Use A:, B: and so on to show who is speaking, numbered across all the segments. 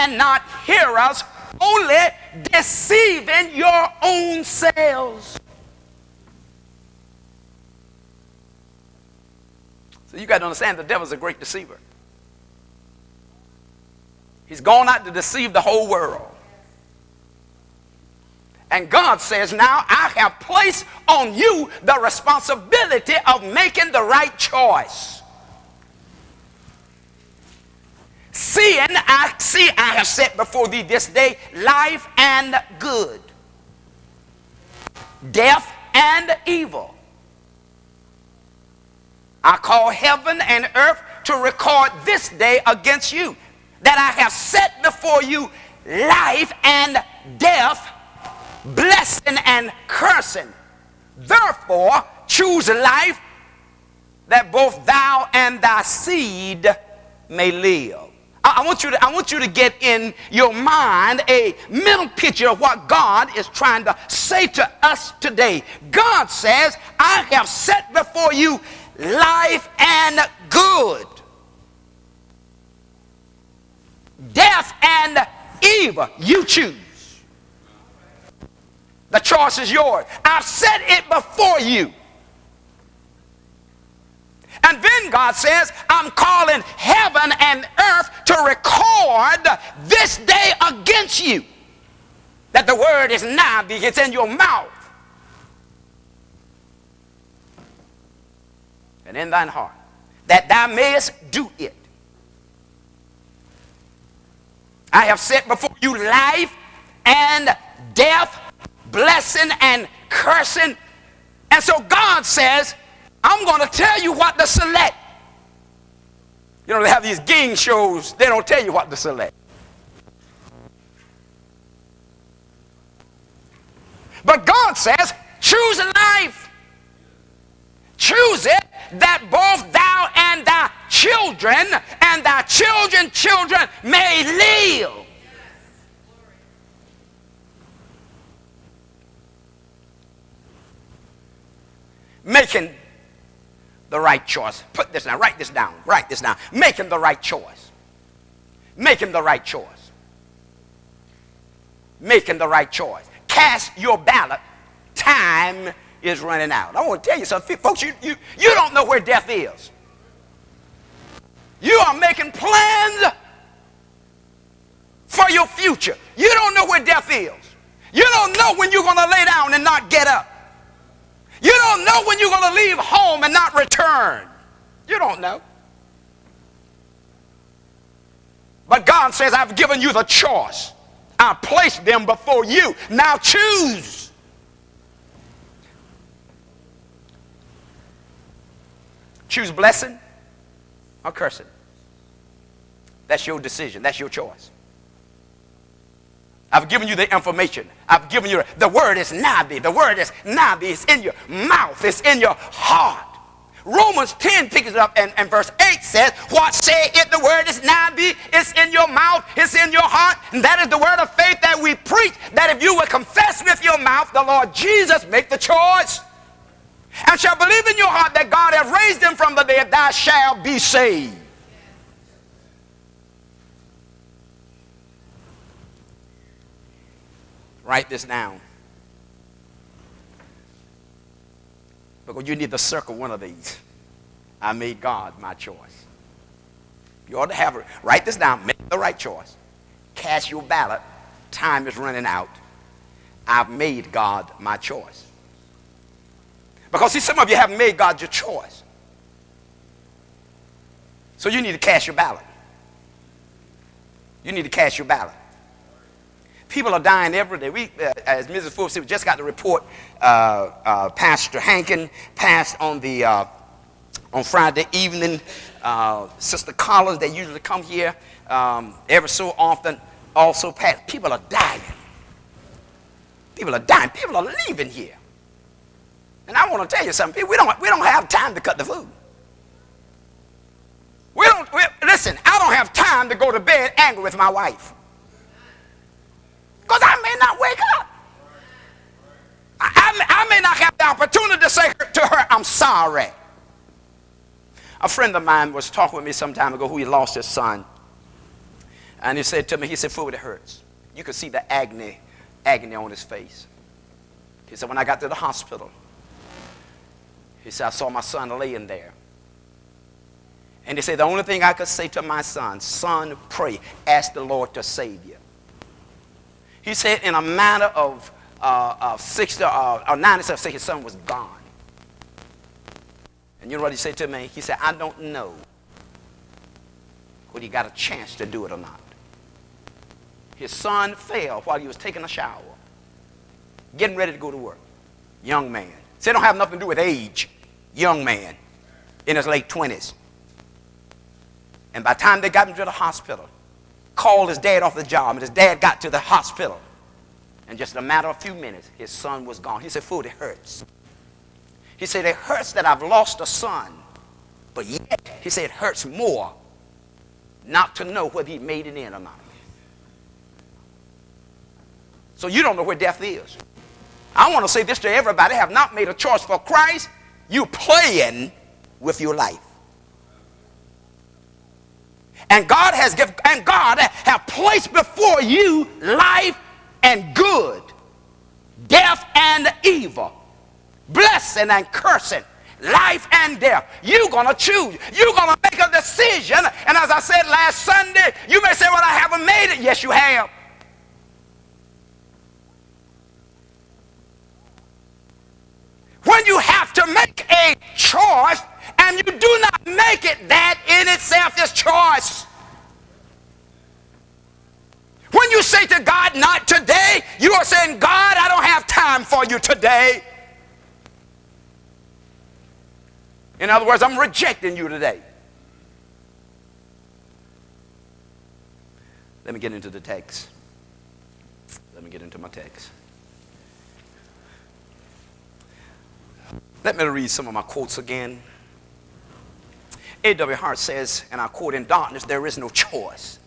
A: and not hearers, only deceiving your own selves. So you got to understand the devil's a great deceiver. He's gone out to deceive the whole world. And God says, now I have placed on you the responsibility of making the right choice. Seeing I have set before thee this day life and good, death and evil. I call heaven and earth to record this day against you, that I have set before you life and death, blessing and cursing. Therefore, choose life, that both thou and thy seed may live. I want you to get in your mind a mental picture of what God is trying to say to us today. God says, I have set before you life and good, death and evil. You choose. The choice is yours. I've set it before you. And then God says, I'm calling heaven and earth to record this day against you, that the word is nigh thee, it's in your mouth and in thine heart, that thou mayest do it. I have set before you life and death, blessing and cursing. And so God says, I'm going to tell you what to select. You know, they have these game shows, they don't tell you what to select. But God says, choose life. Choose it, that both thou and thy children and thy children's children may live. Making the right choice. Put this down. Write this down. Write this down. Making the right choice. Making the right choice. Making the right choice. Cast your ballot. Time is running out. I want to tell you something, folks. You don't know where death is. You are making plans for your future. You don't know where death is. You don't know when you're going to lay down and not get up. You don't know when you're going to leave home and not return. You don't know. But God says, I've given you the choice. I placed them before you. Now choose. Choose blessing or cursing. That's your decision. That's your choice. I've given you the information. I've given you the word is nigh thee. The word is nigh thee. It's in your mouth. It's in your heart. Romans 10 picks it up and verse 8 says, what say it? The word is nigh thee. It's in your mouth. It's in your heart. And that is the word of faith that we preach, that if you will confess with your mouth the Lord Jesus, make the choice, and shall believe in your heart that God hath raised him from the dead, thou shalt be saved. Write this down, because you need to circle one of these. I made God my choice. You ought to have it. Write this down. Make the right choice. Cast your ballot. Time is running out. I've made God my choice. Because see, some of you haven't made God your choice. So you need to cast your ballot. You need to cast your ballot. People are dying every day. We, as Mrs. Forbes said, we just got the report. Pastor Hankin passed on Friday evening. Sister Collins, they usually come here every so often, also passed. People are dying. People are dying. People are leaving here. And I want to tell you something. We don't have time to cut the food. Listen, I don't have time to go to bed angry with my wife, because I may not wake up. I may not have the opportunity to say to her, I'm sorry. A friend of mine was talking with me some time ago who he lost his son. And he said to me, he said, "Fool, it hurts." You could see the agony on his face. He said, "When I got to the hospital," he said, "I saw my son laying there." And he said, "The only thing I could say to my son, son, pray, ask the Lord to save you." He said in a matter of 60 or 90 seconds, his son was gone. And you know what he said to me? He said, "I don't know whether he got a chance to do it or not." His son fell while he was taking a shower, getting ready to go to work. Young man. So it don't have nothing to do with age. Young man in his late 20s. And by the time they got him to the hospital, called his dad off the job, and his dad got to the hospital. In just a matter of a few minutes, his son was gone. He said, "Fool, it hurts." He said, "It hurts that I've lost a son. But yet," he said, "it hurts more not to know whether he made it in or not." So you don't know where death is. I want to say this to everybody: have not made a choice for Christ, you playing with your life. And God has placed before you life and good, death and evil, blessing and cursing, life and death. You're going to choose. You're going to make a decision. And as I said last Sunday, you may say, "Well, I haven't made it." Yes, you have. When you have to make a choice and you do not make it, that in itself is choice. When you say to God, "Not today," you are saying, "God, I don't have time for you today." In other words, I'm rejecting you today. Let me get into the text. Let me get into my text. Let me read some of my quotes again. A.W. Hart says, and I quote, "In darkness there is no choice.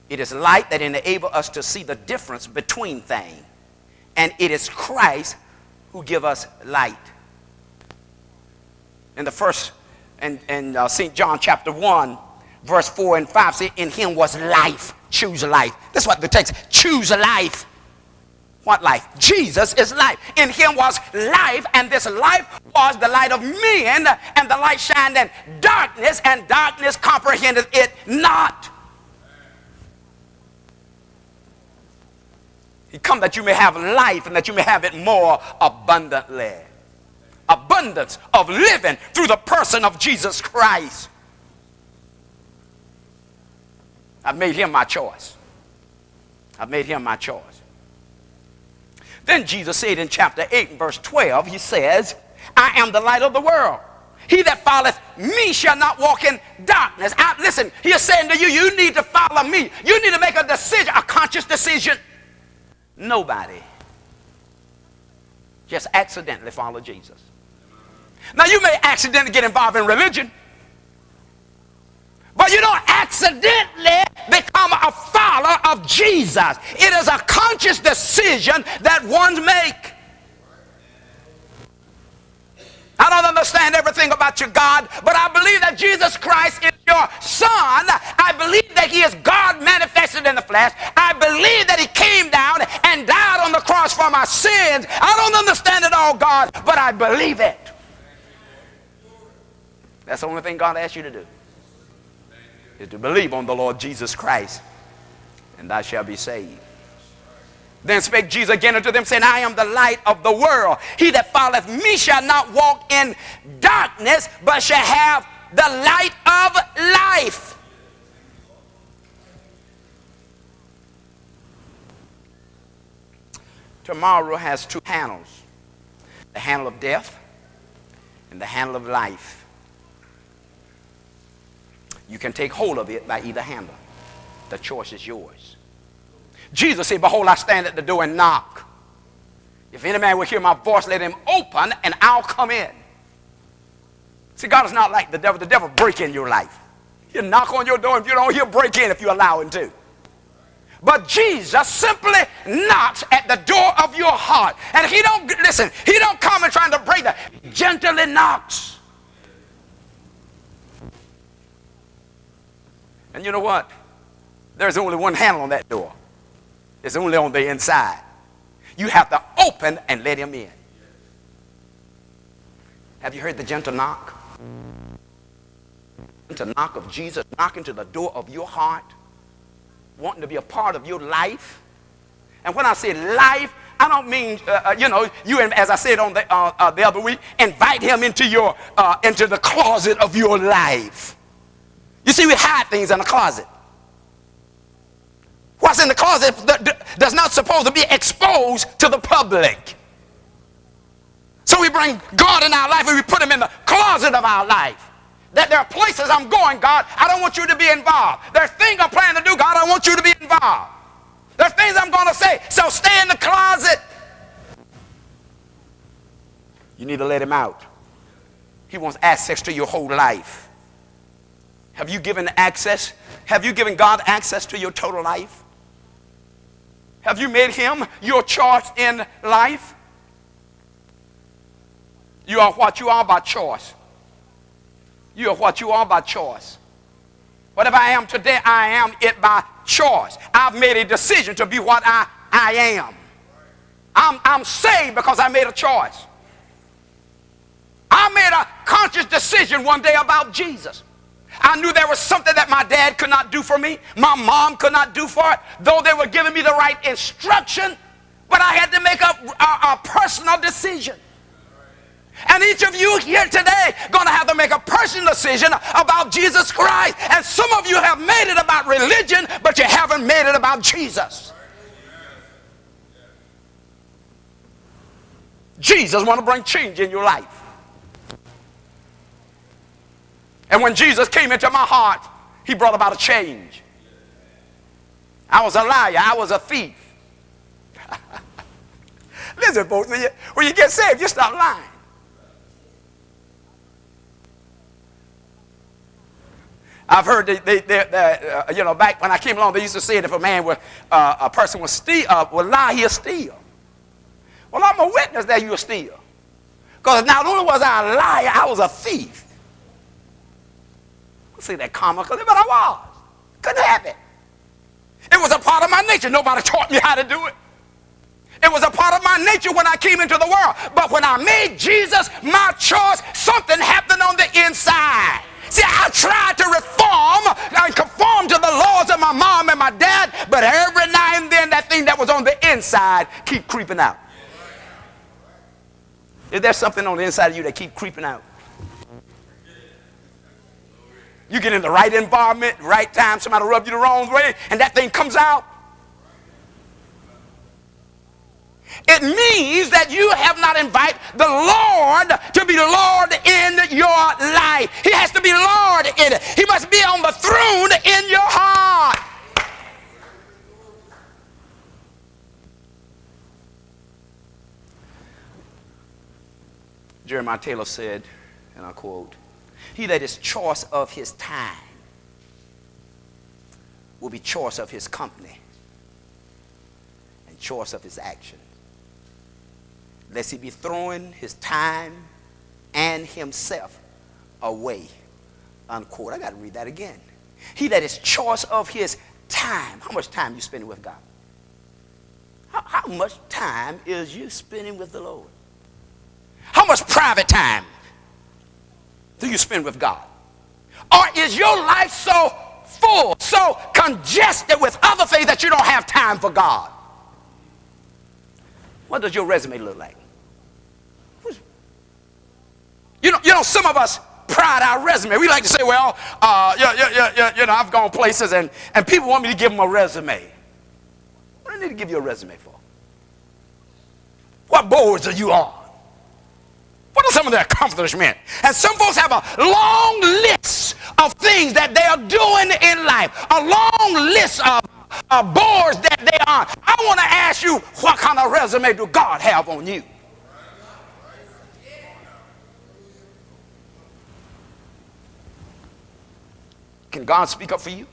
A: It is light that enables us to see the difference between things. And it is Christ who gives us light." In the first, in St. John chapter 1, verse 4 and 5, say, "In him was life." Choose life. That's what the text, choose life. What life? Jesus is life. In him was life, and this life was the light of men, and the light shined in darkness, and darkness comprehended it not. He come that you may have life, and that you may have it more abundantly. Abundance of living through the person of Jesus Christ. I've made him my choice. I've made him my choice. Then Jesus said in chapter 8 and verse 12, he says, "I am the light of the world. He that followeth me shall not walk in darkness." Listen, he is saying to you, you need to follow me. You need to make a decision, a conscious decision. Nobody just accidentally follow Jesus. Now, you may accidentally get involved in religion, but you don't accidentally become a follower of Jesus. It is a conscious decision that one make. I don't understand everything about your God, but I believe that Jesus Christ is your Son. I believe that he is God manifested in the flesh. I believe that he came down and died on the cross for my sins. I don't understand it all, God, but I believe it. That's the only thing God asks you to do, is to believe on the Lord Jesus Christ, and thou shalt be saved. Then spake Jesus again unto them, saying, "I am the light of the world. He that followeth me shall not walk in darkness, but shall have the light of life." Tomorrow has two handles: the handle of death and the handle of life. You can take hold of it by either handle. The choice is yours. Jesus said, "Behold, I stand at the door and knock. If any man will hear my voice, let him open, and I'll come in." See, God is not like the devil. The devil break in your life. He'll knock on your door. If you don't, he'll break in if you allow him to. But Jesus simply knocks at the door of your heart. And he don't, listen, he don't come and trying to break that. He gently knocks. And you know what? There's only one handle on that door. It's only on the inside. You have to open and let him in. Have you heard the gentle knock? The knock of Jesus knocking to the door of your heart, wanting to be a part of your life. And when I say life, I don't mean, you, as I said on the other week, invite him into the closet of your life. You see, we hide things in the closet. What's in the closet does not supposed to be exposed to the public. So we bring God in our life and we put him in the closet of our life. That there are places I'm going, God, I don't want you to be involved. There's things I'm planning to do, God, I want you to be involved. There's things I'm going to say, so stay in the closet. You need to let him out. He wants access to your whole life. Have you given access? Have you given God access to your total life? Have you made him your choice in life? You are what you are by choice. You are what you are by choice. Whatever I am today, I am it by choice. I've made a decision to be what I am. I'm saved because I made a choice. I made a conscious decision one day about Jesus. I knew there was something that my dad could not do for me. My mom could not do for it, though they were giving me the right instruction. But I had to make a personal decision. And each of you here today going to have to make a personal decision about Jesus Christ. And some of you have made it about religion, but you haven't made it about Jesus. Jesus want to bring change in your life. And when Jesus came into my heart, he brought about a change. I was a liar. I was a thief. Listen, folks, when you get saved, you stop lying. I've heard back when I came along, they used to say that if a person would lie, he'll steal. Well, I'm a witness that you'll steal. Because not only was I a liar, I was a thief. I say that comically, but I was. Couldn't help it. It was a part of my nature. Nobody taught me how to do it. It was a part of my nature when I came into the world. But when I made Jesus my choice, something happened on the inside. See, I tried to reform and conform to the laws of my mom and my dad, but every now and then that thing that was on the inside keep creeping out. Is there something on the inside of you that keep creeping out? You get in the right environment, right time, somebody rub you the wrong way, and that thing comes out. It means that you have not invited the Lord to be Lord in your life. He has to be Lord in it. He must be on the throne in your heart. Jeremiah Taylor said, and I quote, "He that is choice of his time will be choice of his company and choice of his action. Lest he be throwing his time and himself away." Unquote. I got to read that again. He that is choice of his time. How much time you spending with God? How much time is you spending with the Lord? How much private time do you spend with God? Or is your life so full, so congested with other things that you don't have time for God? What does your resume look like? You know, some of us pride our resume. We like to say, well, I've gone places and people want me to give them a resume. What do I need to give you a resume for? What boards are you on? What are some of their accomplishments? And some folks have a long list of things that they are doing in life, a long list of boards that they are. I want to ask you, what kind of resume do God have on you? Can God speak up for you?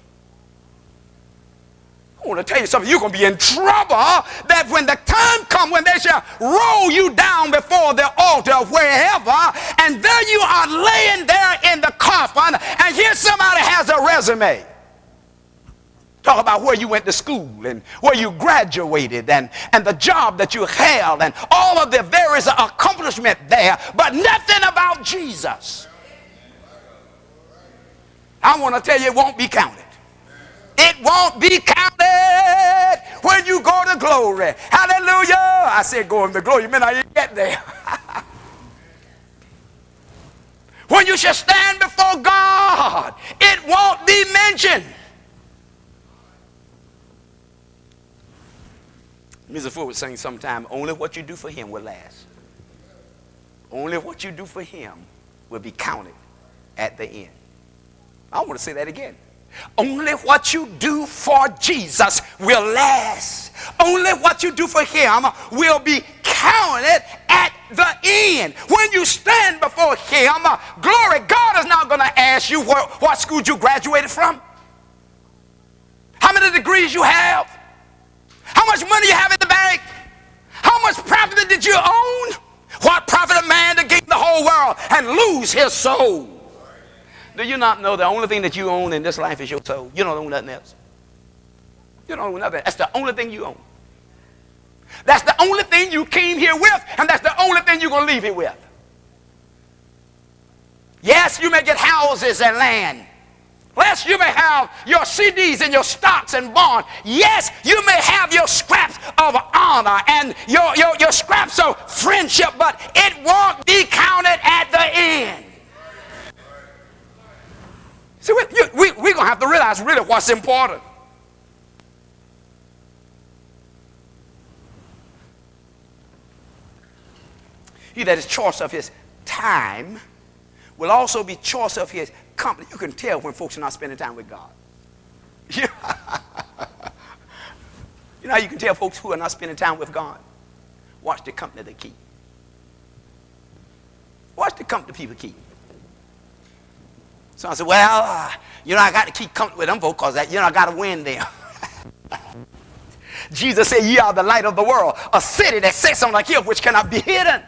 A: I want to tell you something. You're going to be in trouble that when the time comes when they shall roll you down before the altar wherever, and there you are laying there in the coffin, and here somebody has a resume. Talk about where you went to school and where you graduated and the job that you held and all of the various accomplishment there, but nothing about Jesus. I want to tell you, it won't be counted. It won't be counted when you go to glory. Hallelujah. I said go into glory. You may not even get there. When you shall stand before God, it won't be mentioned. Mr. Ford was saying sometime, only what you do for him will last. Only what you do for him will be counted at the end. I want to say that again. Only what you do for Jesus will last. Only what you do for him will be counted at the end. When you stand before him, glory, God is not going to ask you what school you graduated from, how many degrees you have, how much money you have in the bank, how much property did you own. What profit a man to gain the whole world and lose his soul? Do you not know the only thing that you own in this life is your soul? You don't own nothing else. You don't own nothing. That's the only thing you own. That's the only thing you came here with, and that's the only thing you're going to leave here with. Yes, you may get houses and land. Yes, you may have your CDs and your stocks and bonds. Yes, you may have your scraps of honor and your scraps of friendship, but it won't be counted at the end. See, we're going to have to realize really what's important. He that is choice of his time will also be choice of his company. You can tell when folks are not spending time with God. You know how you can tell folks who are not spending time with God? Watch the company they keep. Watch the company people keep. So I said, well, I got to keep company with them folks because I got to win them. Jesus said, ye are the light of the world, a city that sits on a hill which cannot be hidden.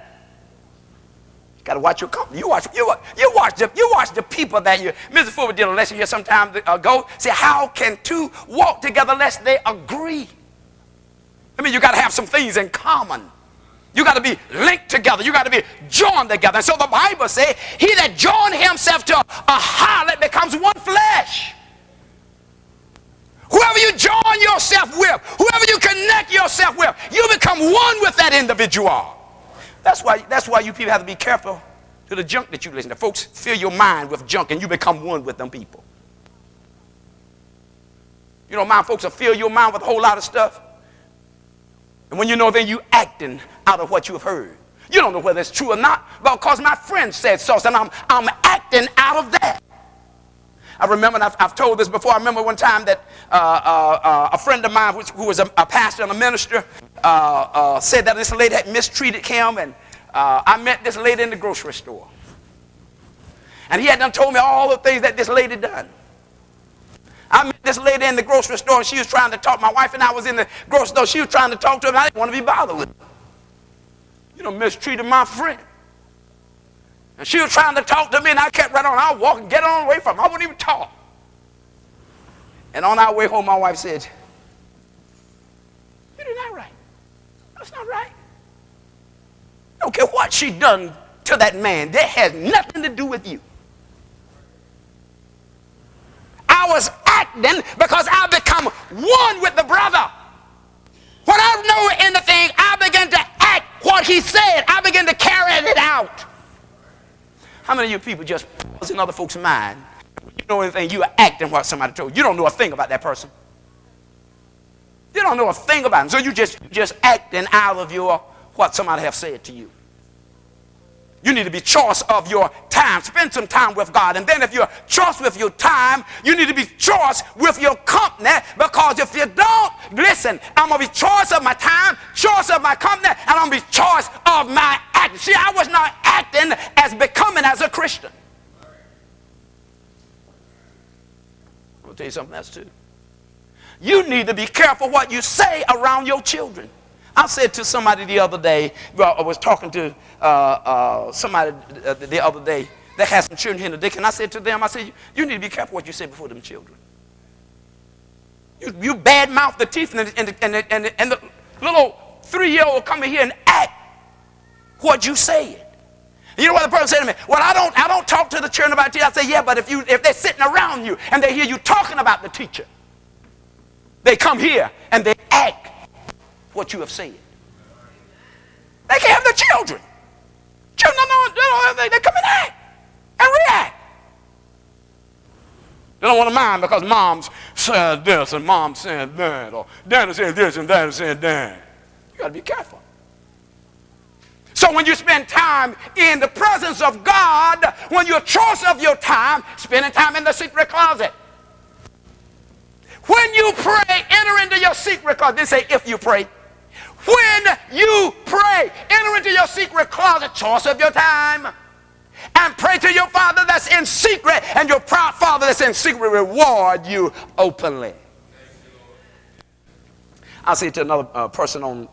A: Got to watch your company. You watch the people that you. Mr. Fuller did a lesson here some time ago. Say, how can two walk together unless they agree? I mean, you got to have some things in common. You got to be linked together. You got to be joined together. And so the Bible says, he that joined himself to a harlot becomes one flesh. Whoever you join yourself with, whoever you connect yourself with, you become one with that individual. That's why you people have to be careful to the junk that you listen to. Folks fill your mind with junk and you become one with them people. You don't mind folks will fill your mind with a whole lot of stuff. And when you know, then you acting out of what you've heard. You don't know whether it's true or not, because my friend said so, and I'm acting out of that. I remember, and I've told this before, I remember one time that a friend of mine who was a pastor and a minister said that this lady had mistreated him, and I met this lady in the grocery store. And he had done told me all the things that this lady done. I met this lady in the grocery store, and she was trying to talk. My wife and I was in the grocery store. She was trying to talk to him, and I didn't want to be bothered with her. Mistreated my friend. And she was trying to talk to me, and I kept right on. I was walking, get on away from her. I wouldn't even talk. And on our way home, my wife said, "You did not right. That's not right. I don't care what she done to that man. That has nothing to do with you." I was acting because I become one with the brother. When I know anything, I begin to act what he said. I begin to carry it out. How many of you people just was in other folks' mind? You know anything, you are acting what somebody told you. You don't know a thing about that person. You don't know a thing about him. So you just acting out of what somebody have said to you. You need to be choice of your time. Spend some time with God. And then if you're choice with your time, you need to be choice with your company. Because if you don't, listen, I'm going to be choice of my time, choice of my company, and I'm going to be choice of my acting. See, I was not acting as becoming as a Christian. I'm going to tell you something else too. You need to be careful what you say around your children. I said to somebody the other day, I was talking to somebody the other day that has some children here in the dick, and I said to them, I said, you need to be careful what you say before them children. You bad-mouth the teacher, and the little 3-year-old will come in here and act what you said. You know what the person said to me? Well, I don't talk to the children about the teacher. I say, yeah, but if they're sitting around you and they hear you talking about the teacher, they come here and they act what you have said. They can't have the children. Children, they come and act and react. They don't want to mind because mom's said this and mom said that, or daddy said this and daddy said that. You got to be careful. So when you spend time in the presence of God, when your choice of your time, spending time in the secret closet. When you pray, enter into your secret closet. They say if you pray. When you pray, enter into your secret closet, choice of your time, and pray to your Father that's in secret, and your proud Father that's in secret reward you openly. I said to another person on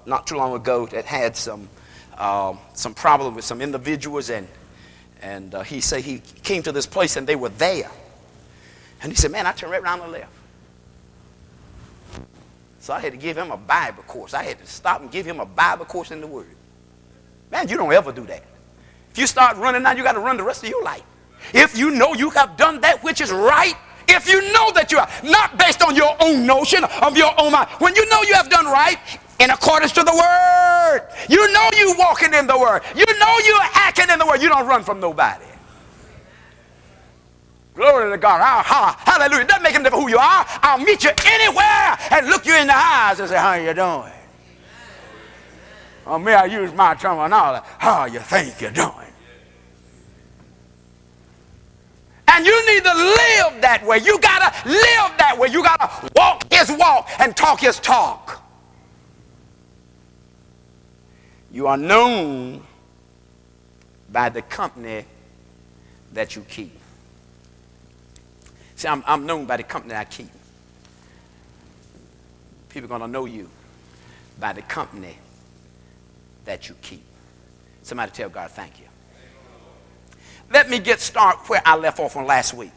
A: not too long ago that had some problem with some individuals, and he said he came to this place and they were there, and he said, man, I turned right around and left. So I had to give him a Bible course. I had to stop and give him a Bible course in the Word. Man, you don't ever do that. If you start running now, you got to run the rest of your life. If you know you have done that which is right, if you know that you are not based on your own notion of your own mind, when you know you have done right in accordance to the Word, you know you walking in the Word, you know you're acting in the Word, you don't run from nobody. Glory to God. Hallelujah. It doesn't make a difference who you are. I'll meet you anywhere and look you in the eyes and say, how you doing? Or may I use my terminology, how you think you're doing? And you need to live that way. You got to live that way. You got to walk his walk and talk his talk. You are known by the company that you keep. See, I'm known by the company I keep. People are going to know you by the company that you keep. Somebody tell God, thank you. Let me get started where I left off on last week.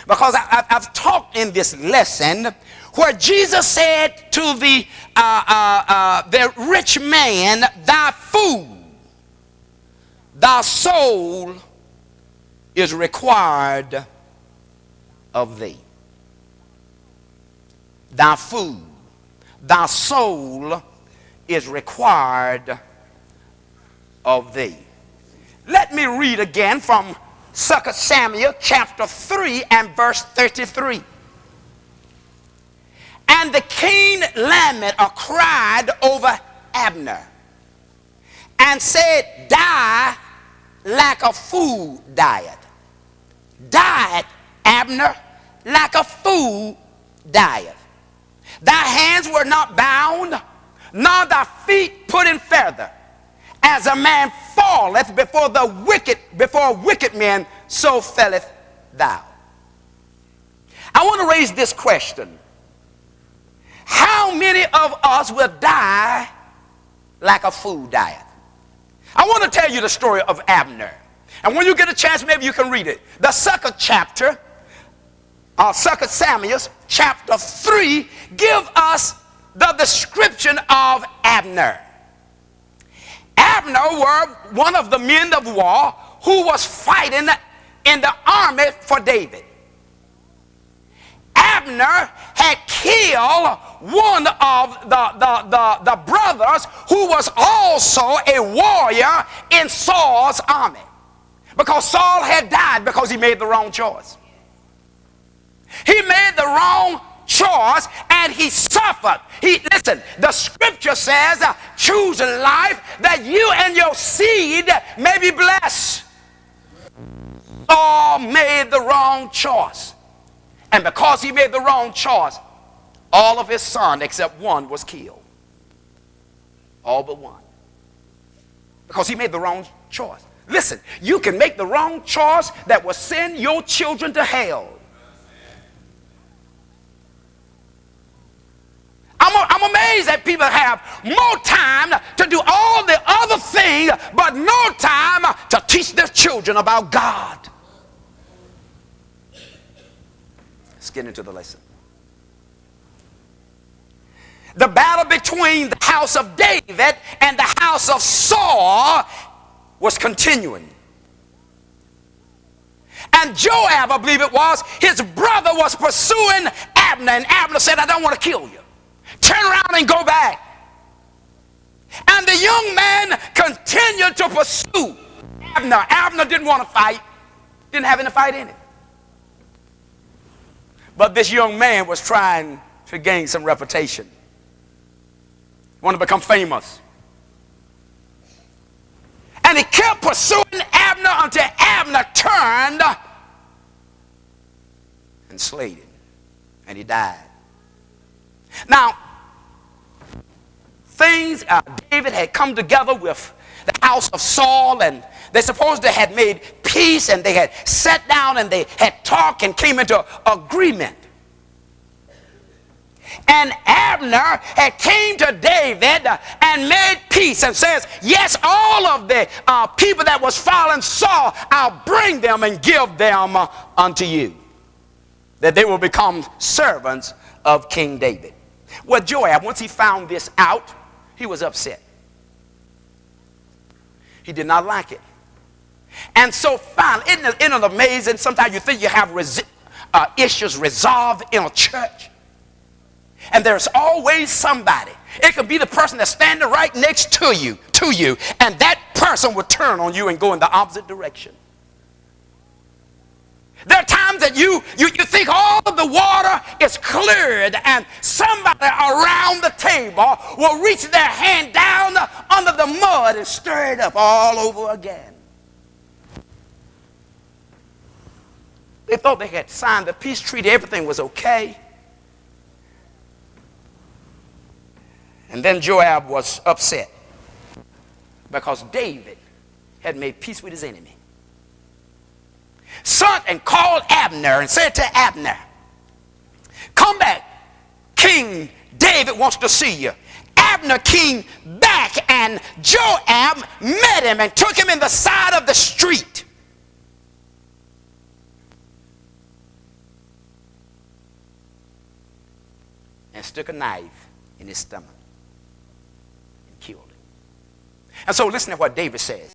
A: Because I've talked in this lesson where Jesus said to the rich man, thy food, thy soul is required of thee. Thy food, thy soul is required of thee. Let me read again from 2 Samuel chapter 3 and verse 33. And the king lamented or cried over Abner and said, die like a fool died. Died, Abner, like a fool dieth. Thy hands were not bound, nor thy feet put in feather. As a man falleth before wicked men, so felleth thou. I want to raise this question. How many of us will die like a fool dieth? I want to tell you the story of Abner. And when you get a chance, maybe you can read it. The second chapter, 2 Samuel chapter 3, give us the description of Abner. Abner was one of the men of war who was fighting in the army for David. Abner had killed one of the brothers who was also a warrior in Saul's army, because Saul had died because he made the wrong choice. He made the wrong choice and he suffered. Listen, the scripture says, choose life that you and your seed may be blessed. Saul made the wrong choice. And because he made the wrong choice, all of his sons except one was killed. All but one. Because he made the wrong choice. Listen, you can make the wrong choice that will send your children to hell. I'm amazed that people have more time to do all the other things, but no time to teach their children about God. Let's get into the lesson. The battle between the house of David and the house of Saul was continuing. And Joab, I believe it was, his brother was pursuing Abner, and Abner said, I don't want to kill you. Turn around and go back. And the young man continued to pursue Abner. Abner didn't want to fight, didn't have any fight in it. But this young man was trying to gain some reputation. He wanted to become famous. And he kept pursuing Abner until Abner turned and slayed him. And he died. Now, David had come together with the house of Saul, and they supposed they had made peace, and they had sat down and they had talked and came into agreement. And Abner had came to David and made peace and says, yes, all of the people that was following Saul, I'll bring them and give them unto you, that they will become servants of King David. Well, Joab, once he found this out, he was upset. He did not like it. And so finally, isn't it amazing? Sometimes you think you have issues resolved in a church, and there's always somebody. It could be the person that's standing right next to you, and that person will turn on you and go in the opposite direction. There are times that you think all of the water is cleared, and somebody around the table will reach their hand down under the mud and stir it up all over again. They thought they had signed the peace treaty, everything was okay. And then Joab was upset because David had made peace with his enemy. Sent and called Abner and said to Abner, come back, King David wants to see you. Abner came back, and Joab met him and took him in the side of the street. And stuck a knife in his stomach and killed him. And so listen to what David says.